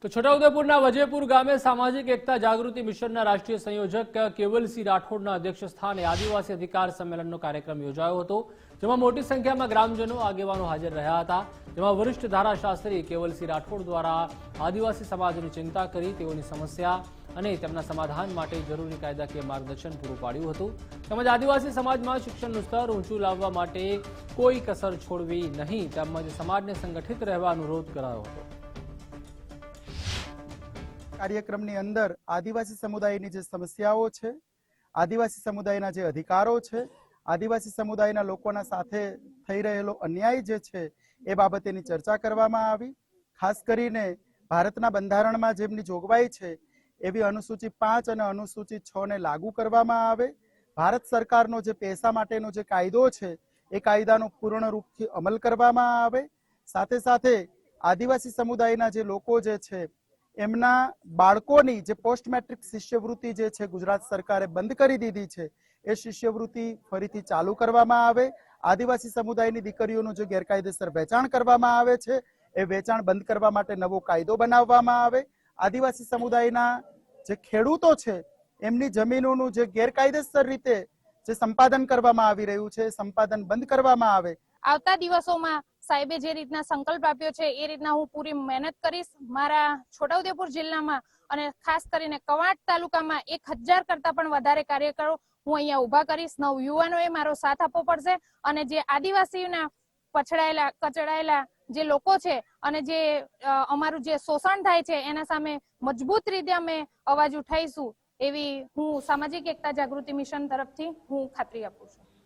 તો છોટાઉદેપુરના વજેપુર ગામે સામાજિક એકતા જાગૃતિ મિશનના રાષ્ટ્રીય સંયોજક કેવલસિંહ રાઠોડના અધ્યક્ષ સ્થાને આદિવાસી અધિકાર સંમેલનનો કાર્યક્રમ યોજાયો હતો, જેમાં મોટી સંખ્યામાં ગ્રામજનો આગેવાનો હાજર રહ્યા હતા, જેમાં વરિષ્ઠ ધારાશાસ્ત્રી કેવલસિંહ રાઠોડ દ્વારા આદિવાસી સમાજની ચિંતા કરી તેઓની સમસ્યા અને તેમના સમાધાન માટે જરૂરી કાયદાકીય માર્ગદર્શન પૂરું પાડ્યું હતું, તેમજ આદિવાસી સમાજમાં શિક્ષણનું સ્તર ઊંચું લાવવા માટે કોઈ કસર છોડવી નહીં તેમજ સમાજને સંગઠિત રહેવા અનુરોધ કરાયો હતો। કાર્યક્રમની અંદર આદિવાસી સમુદાયની જે સમસ્યાઓ છે, આદિવાસી સમુદાયના જે અધિકારો છે, આદિવાસી સમુદાયના લોકોના સાથે થઈ રહેલો અન્યાય જે છે એ બાબતેની ચર્ચા કરવામાં આવી। ખાસ કરીને ભારતના બંધારણમાં જેમની જોગવાઈ છે એવી અનુસૂચિ 5 અને અનુસૂચિ 6 ને લાગુ કરવામાં આવે। ભારત સરકારનો જે પૈસા માટેનો જે કાયદો છે એ કાયદાનો પૂર્ણ રૂપથી અમલ કરવામાં આવે। સાથે સાથે આદિવાસી સમુદાયના જે લોકો જે છે એમના બાળકોની જે પોસ્ટ મેટ્રિક શિષ્યવૃત્તિ જે છે ગુજરાત સરકારે બંધ કરી દીધી છે એ શિષ્યવૃત્તિ ફરીથી ચાલુ કરવામાં આવે। આદિવાસી સમુદાયની દીકરીઓનું જે ગેરકાયદેસર વેચાણ કરવામાં આવે છે એ વેચાણ બંધ કરવા માટે નવો કાયદો બનાવવામાં આવે। આદિવાસી સમુદાયના જે ખેડૂતો છે એમની જમીનોનું જે ગેરકાયદેસર રીતે જે સંપાદન કરવામાં આવી રહ્યું છે સંપાદન બંધ કરવામાં આવે। આવતા દિવસોમાં સાહેબે જે રીતના સંકલ્પ આપ્યો છે એ રીતના હું પૂરી મહેનત કરીશ। મારા છોટાઉદેપુર જિલ્લામાં અને ખાસ કરીને કવાંટ તાલુકામાં 1000 કરતા પણ વધારે કાર્યકરો હું અહીંયા ઊભા કરીશ। નવયુવાનોએ મારો સાથ આપવો પડશે અને જે આદિવાસીના પછડાયેલા કચડાયેલા જે લોકો છે અને જે અમારું જે શોષણ થાય છે એના સામે મજબૂત રીતે અમે અવાજ ઉઠાઈશું એવી હું સામાજિક એકતા જાગૃતિ મિશન તરફથી હું ખાતરી આપું છું।